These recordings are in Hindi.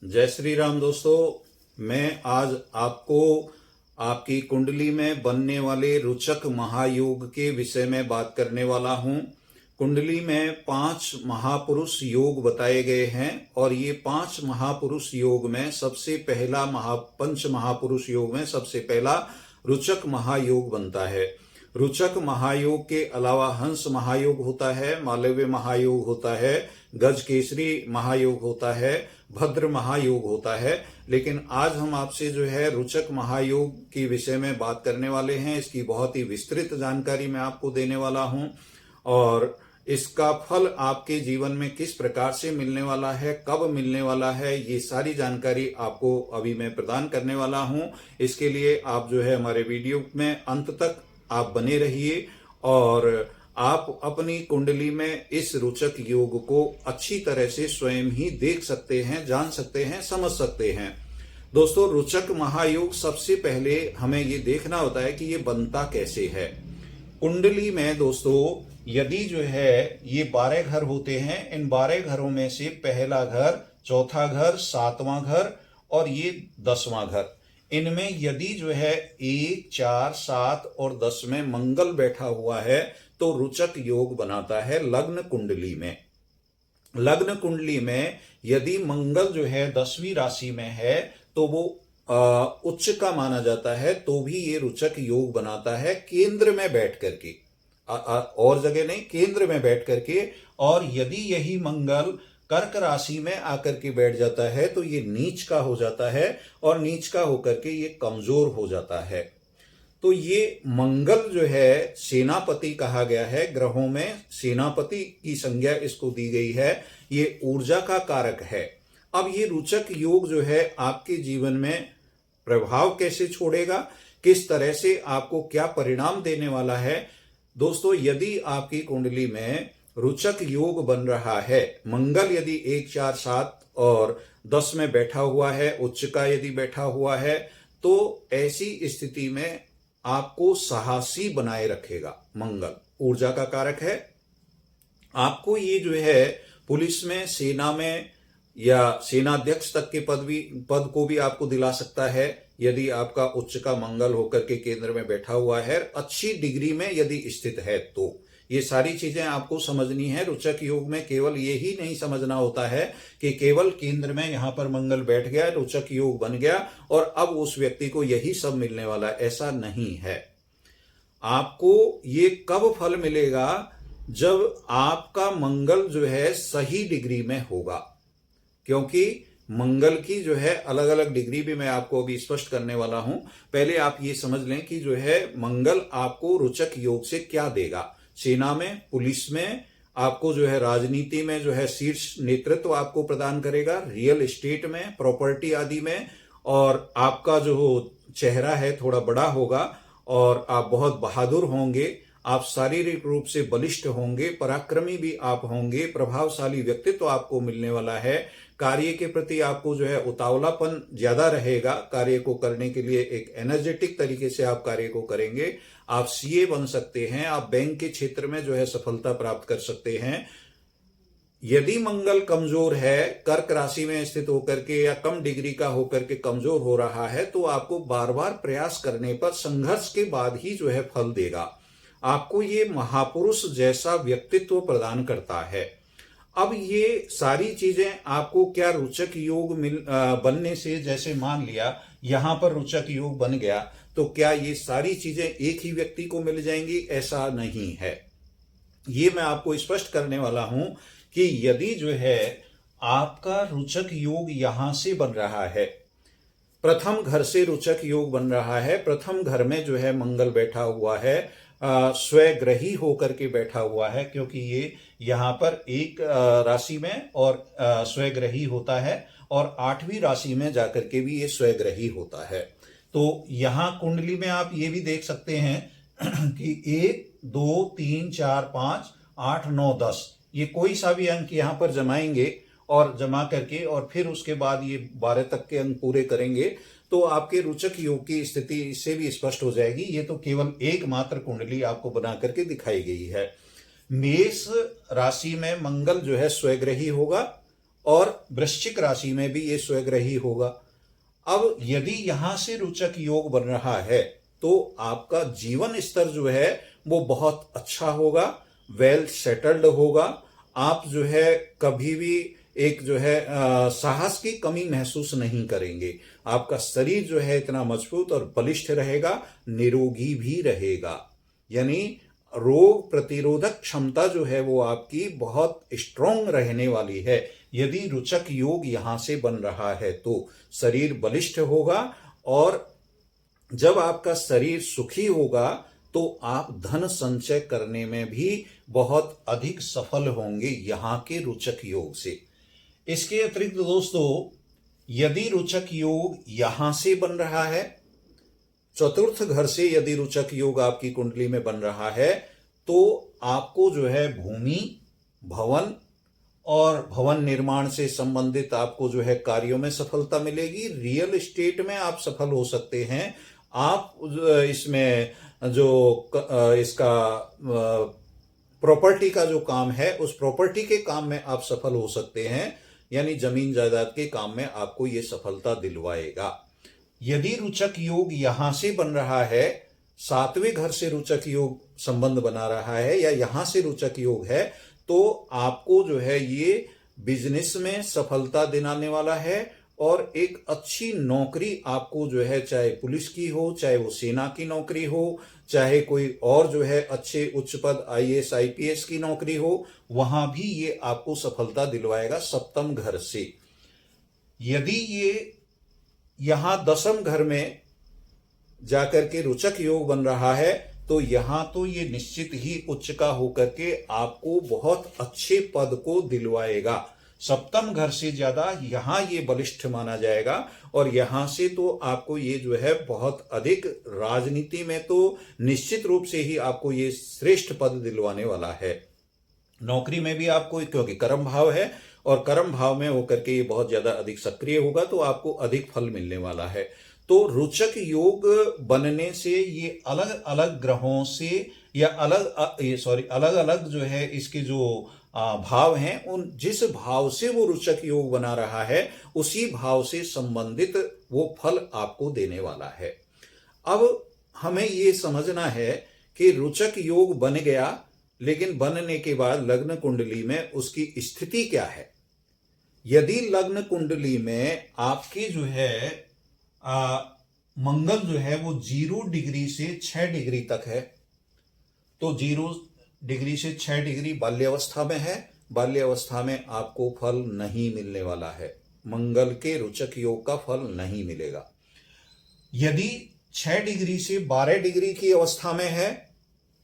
जय श्री राम दोस्तों। मैं आज आपको आपकी कुंडली में बनने वाले रोचक महायोग के विषय में बात करने वाला हूं। कुंडली में 5 महापुरुष योग बताए गए हैं और ये 5 महापुरुष योग में सबसे पहला पंच महापुरुष योग में सबसे पहला रोचक महायोग बनता है। रोचक महायोग के अलावा हंस महायोग होता है, मालव्य महायोग होता है, गज केसरी महायोग होता है, भद्र महायोग होता है। लेकिन आज हम आपसे जो है रोचक महायोग के विषय में बात करने वाले हैं। इसकी बहुत ही विस्तृत जानकारी मैं आपको देने वाला हूं और इसका फल आपके जीवन में किस प्रकार से मिलने वाला है, कब मिलने वाला है, ये सारी जानकारी आपको अभी मैं प्रदान करने वाला हूं। इसके लिए आप जो है हमारे वीडियो में अंत तक आप बने रहिए और आप अपनी कुंडली में इस रोचक योग को अच्छी तरह से स्वयं ही देख सकते हैं, जान सकते हैं, समझ सकते हैं। दोस्तों, रोचक महायोग सबसे पहले हमें ये देखना होता है कि ये बनता कैसे है। कुंडली में दोस्तों यदि जो है ये 12 घर होते हैं, इन 12 घरों में से पहला घर, चौथा घर, 7वां घर और ये 10वां घर, इनमें यदि जो है 1, 4, 7 और 10 में मंगल बैठा हुआ है तो रोचक योग बनाता है। लग्न कुंडली में यदि मंगल जो है 10वीं राशि में है तो वो उच्च का माना जाता है, तो भी ये रोचक योग बनाता है केंद्र में बैठ करके, और जगह नहीं, केंद्र में बैठ करके। और यदि यही मंगल कर्क राशि में आकर के बैठ जाता है तो ये नीच का हो जाता है और नीच का होकर के ये कमजोर हो जाता है। तो ये मंगल जो है सेनापति कहा गया है, ग्रहों में सेनापति की संज्ञा इसको दी गई है। ये ऊर्जा का कारक है। अब ये रोचक योग जो है आपके जीवन में प्रभाव कैसे छोड़ेगा, किस तरह से आपको क्या परिणाम देने वाला है। दोस्तों, यदि आपकी कुंडली में रोचक योग बन रहा है, मंगल यदि 1, 4, 7 और 10 में बैठा हुआ है, उच्च का यदि बैठा हुआ है, तो ऐसी स्थिति में आपको साहसी बनाए रखेगा। मंगल ऊर्जा का कारक है। आपको ये जो है पुलिस में, सेना में या सेनाध्यक्ष तक के पद को भी आपको दिला सकता है यदि आपका उच्च का मंगल होकर के केंद्र में बैठा हुआ है, अच्छी डिग्री में यदि स्थित है तो। ये सारी चीजें आपको समझनी है। रोचक योग में केवल यही नहीं समझना होता है कि केवल केंद्र में यहां पर मंगल बैठ गया, रोचक योग बन गया और अब उस व्यक्ति को यही सब मिलने वाला है, ऐसा नहीं है। आपको ये कब फल मिलेगा, जब आपका मंगल जो है सही डिग्री में होगा। क्योंकि मंगल की जो है अलग अलग डिग्री भी मैं आपको अभी स्पष्ट करने वाला हूं। पहले आप ये समझ लें कि जो है मंगल आपको रोचक योग से क्या देगा। सेना में, पुलिस में आपको जो है राजनीति में जो है शीर्ष नेतृत्व आपको प्रदान करेगा, रियल एस्टेट में, प्रॉपर्टी आदि में, और आपका जो चेहरा है थोड़ा बड़ा होगा और आप बहुत बहादुर होंगे, आप शारीरिक रूप से बलिष्ठ होंगे, पराक्रमी भी आप होंगे, प्रभावशाली व्यक्तित्व आपको मिलने वाला है। कार्य के प्रति आपको जो है उतावलापन ज्यादा रहेगा, कार्य को करने के लिए एक एनर्जेटिक तरीके से आप कार्य को करेंगे। आप सीए बन सकते हैं, आप बैंक के क्षेत्र में जो है सफलता प्राप्त कर सकते हैं। यदि मंगल कमजोर है, कर्क राशि में स्थित होकर के या कम डिग्री का होकर के कमजोर हो रहा है, तो आपको बार बार प्रयास करने पर संघर्ष के बाद ही जो है फल देगा। आपको ये महापुरुष जैसा व्यक्तित्व प्रदान करता है। अब ये सारी चीजें आपको क्या रोचक योग बनने से, जैसे मान लिया यहां पर रोचक योग बन गया, तो क्या ये सारी चीजें एक ही व्यक्ति को मिल जाएंगी? ऐसा नहीं है। ये मैं आपको स्पष्ट करने वाला हूं कि यदि जो है आपका रोचक योग यहां से बन रहा है, प्रथम घर से रोचक योग बन रहा है, प्रथम घर में जो है मंगल बैठा हुआ है, स्वग्रही होकर के बैठा हुआ है, क्योंकि ये यहाँ पर एक राशि में और स्वग्रही होता है और 8वीं राशि में जाकर के भी ये स्वग्रही होता है। तो यहाँ कुंडली में आप ये भी देख सकते हैं कि 1, 2, 3, 4, 5, 8, 9, 10 ये कोई सा भी अंक यहाँ पर जमाएंगे और जमा करके और फिर उसके बाद ये 12 तक के अंक पूरे करेंगे तो आपके रोचक योग की स्थिति इससे भी स्पष्ट हो जाएगी। ये तो केवल एकमात्र कुंडली आपको बना करके दिखाई गई है। मेष राशि में मंगल जो है स्वग्रही होगा और वृश्चिक राशि में भी ये स्वग्रही होगा। अब यदि यहां से रुचक योग बन रहा है तो आपका जीवन स्तर जो है वो बहुत अच्छा होगा, वेल सेटल्ड होगा। आप जो है कभी भी एक जो है साहस की कमी महसूस नहीं करेंगे। आपका शरीर जो है इतना मजबूत और बलिष्ठ रहेगा, निरोगी भी रहेगा। यानी रोग प्रतिरोधक क्षमता जो है वो आपकी बहुत स्ट्रांग रहने वाली है। यदि रुचक योग यहां से बन रहा है तो शरीर बलिष्ठ होगा, और जब आपका शरीर सुखी होगा तो आप धन संचय करने में भी बहुत अधिक सफल होंगे यहां के रुचक योग से। इसके अतिरिक्त दोस्तों, यदि रुचक योग यहां से बन रहा है, चतुर्थ घर से यदि रुचक योग आपकी कुंडली में बन रहा है, तो आपको जो है भूमि, भवन और भवन निर्माण से संबंधित आपको जो है कार्यों में सफलता मिलेगी। रियल एस्टेट में आप सफल हो सकते हैं। आप इसमें जो इसका प्रॉपर्टी का जो काम है, उस प्रॉपर्टी के काम में आप सफल हो सकते हैं। यानी जमीन जायदाद के काम में आपको ये सफलता दिलवाएगा। यदि रुचक योग यहां से बन रहा है, सातवें घर से रुचक योग संबंध बना रहा है, या यहां से रुचक योग है, तो आपको जो है ये बिजनेस में सफलता दिलाने वाला है, और एक अच्छी नौकरी आपको जो है, चाहे पुलिस की हो, चाहे वो सेना की नौकरी हो, चाहे कोई और जो है अच्छे उच्च पद आईएएस आईपीएस की नौकरी हो, वहां भी ये आपको सफलता दिलवाएगा सप्तम घर से। यदि ये यहां दसम घर में जाकर के रुचक योग बन रहा है, तो यहां तो ये निश्चित ही उच्च का होकर के आपको बहुत अच्छे पद को दिलवाएगा। सप्तम घर से ज्यादा यहां ये बलिष्ठ माना जाएगा, और यहां से तो आपको ये जो है बहुत अधिक राजनीति में तो निश्चित रूप से ही आपको ये श्रेष्ठ पद दिलवाने वाला है। नौकरी में भी आपको, क्योंकि कर्म भाव है और कर्म भाव में होकर के ये बहुत ज्यादा अधिक सक्रिय होगा, तो आपको अधिक फल मिलने वाला है। तो रुचक योग बनने से ये अलग अलग ग्रहों से या अलग अलग जो है इसके जो भाव हैं, उन जिस भाव से वो रुचक योग बना रहा है उसी भाव से संबंधित वो फल आपको देने वाला है। अब हमें ये समझना है कि रुचक योग बन गया, लेकिन बनने के बाद लग्न कुंडली में उसकी स्थिति क्या है। यदि लग्न कुंडली में आपके जो है मंगल जो है वो 0 डिग्री से 6 डिग्री तक है, तो 0 डिग्री से 6 डिग्री बाल्यावस्था में है। बाल्यावस्था में आपको फल नहीं मिलने वाला है, मंगल के रुचक योग का फल नहीं मिलेगा। यदि 6 डिग्री से 12 डिग्री की अवस्था में है,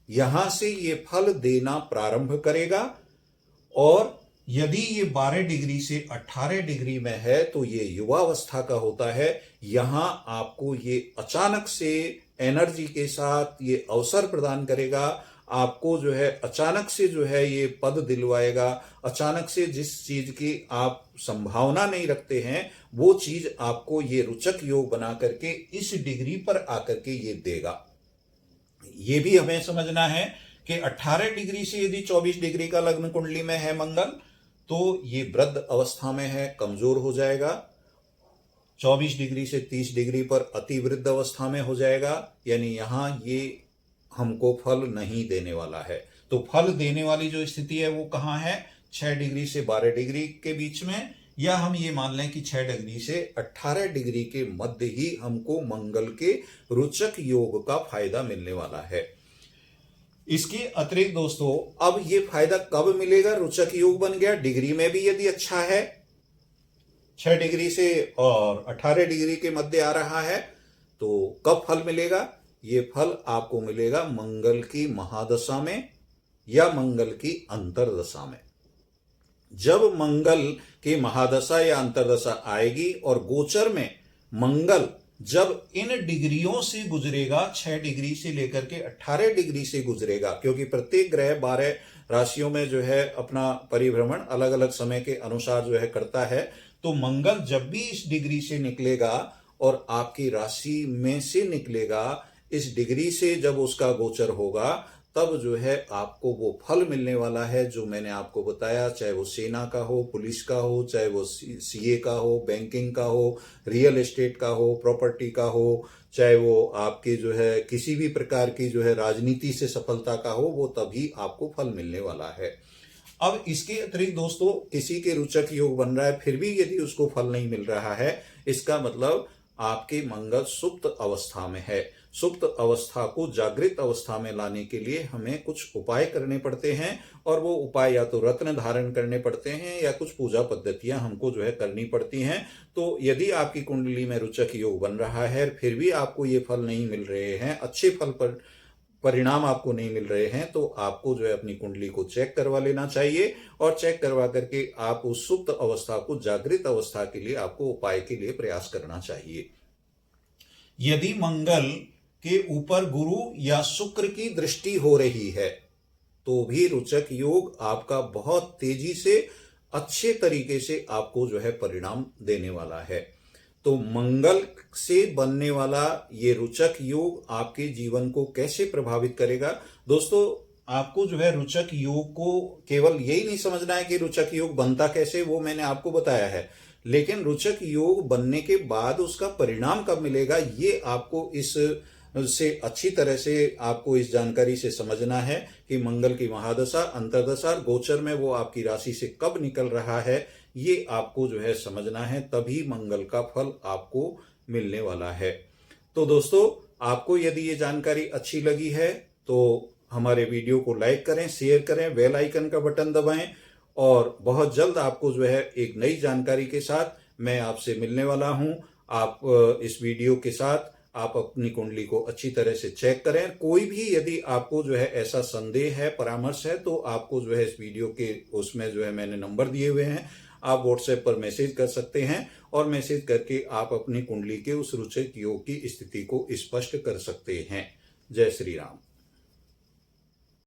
यहां से ये फल देना प्रारंभ करेगा, और यदि ये 12 डिग्री से 18 डिग्री में है तो ये युवावस्था का होता है। यहां आपको ये अचानक से एनर्जी के साथ ये अवसर प्रदान करेगा, आपको जो है अचानक से जो है ये पद दिलवाएगा। अचानक से जिस चीज की आप संभावना नहीं रखते हैं, वो चीज आपको ये रुचक योग बना करके इस डिग्री पर आकर के ये देगा। ये भी हमें समझना है कि 18 डिग्री से यदि 24 डिग्री का लग्न कुंडली में है मंगल, तो ये वृद्ध अवस्था में है, कमजोर हो जाएगा। 24 डिग्री से 30 डिग्री पर अति वृद्ध अवस्था में हो जाएगा, यानी यहां ये हमको फल नहीं देने वाला है। तो फल देने वाली जो स्थिति है वो कहां है, 6 डिग्री से 12 डिग्री के बीच में, या हम ये मान लें कि 6 डिग्री से 18 डिग्री के मध्य ही हमको मंगल के रुचक योग का फायदा मिलने वाला है। इसके अतिरिक्त दोस्तों, अब ये फायदा कब मिलेगा, रुचक योग बन गया, डिग्री में भी यदि अच्छा है, 6 डिग्री से और 18 डिग्री के मध्य आ रहा है, तो कब फल मिलेगा, ये फल आपको मिलेगा मंगल की महादशा में या मंगल की अंतरदशा में। जब मंगल की महादशा या अंतरदशा आएगी और गोचर में मंगल जब इन डिग्रियों से गुजरेगा, 6 डिग्री से लेकर के 18 डिग्री से गुजरेगा, क्योंकि प्रत्येक ग्रह 12 राशियों में जो है अपना परिभ्रमण अलग अलग समय के अनुसार जो है करता है। तो मंगल जब भी इस डिग्री से निकलेगा और आपकी राशि में से निकलेगा, इस डिग्री से जब उसका गोचर होगा, तब जो है आपको वो फल मिलने वाला है जो मैंने आपको बताया, चाहे वो सेना का हो, पुलिस का हो, चाहे वो सीए का हो, बैंकिंग का हो, रियल एस्टेट का हो, प्रॉपर्टी का हो, चाहे वो आपके जो है किसी भी प्रकार की जो है राजनीति से सफलता का हो, वो तभी आपको फल मिलने वाला है। अब इसके अतिरिक्त दोस्तों किसी के रोचक योग बन रहा है फिर भी यदि उसको फल नहीं मिल रहा है, इसका मतलब आपके मंगल सुप्त अवस्था में है। सुप्त अवस्था को जागृत अवस्था में लाने के लिए हमें कुछ उपाय करने पड़ते हैं, और वो उपाय या तो रत्न धारण करने पड़ते हैं या कुछ पूजा पद्धतियां हमको जो है करनी पड़ती हैं। तो यदि आपकी कुंडली में रोचक योग बन रहा है फिर भी आपको ये फल नहीं मिल रहे हैं, अच्छे फल पर परिणाम आपको नहीं मिल रहे हैं, तो आपको जो है अपनी कुंडली को चेक करवा लेना चाहिए, और चेक करवा करके आप उस सुप्त अवस्था को जागृत अवस्था के लिए आपको उपाय के लिए प्रयास करना चाहिए। यदि मंगल के ऊपर गुरु या शुक्र की दृष्टि हो रही है तो भी रोचक योग आपका बहुत तेजी से अच्छे तरीके से आपको जो है परिणाम देने वाला है। तो मंगल से बनने वाला ये रोचक योग आपके जीवन को कैसे प्रभावित करेगा? दोस्तों आपको जो है रोचक योग को केवल यही नहीं समझना है कि रोचक योग बनता कैसे, वो मैंने आपको बताया है, लेकिन रोचक योग बनने के बाद उसका परिणाम कब मिलेगा ये आपको इस से अच्छी तरह से आपको इस जानकारी से समझना है कि मंगल की महादशा, अंतर्दशा, गोचर में वो आपकी राशि से कब निकल रहा है, ये आपको जो है समझना है, तभी मंगल का फल आपको मिलने वाला है। तो दोस्तों आपको यदि ये जानकारी अच्छी लगी है तो हमारे वीडियो को लाइक करें, शेयर करें, बेल आइकन का बटन दबाएं, और बहुत जल्द आपको जो है एक नई जानकारी के साथ मैं आपसे मिलने वाला हूं। आप इस वीडियो के साथ आप अपनी कुंडली को अच्छी तरह से चेक करें। कोई भी यदि आपको जो है ऐसा संदेह है, परामर्श है, तो आपको जो है इस वीडियो के उसमें जो है मैंने नंबर दिए हुए हैं, आप व्हाट्सएप पर मैसेज कर सकते हैं, और मैसेज करके आप अपनी कुंडली के उस रोचक योग की स्थिति को स्पष्ट कर सकते हैं। जय श्री राम।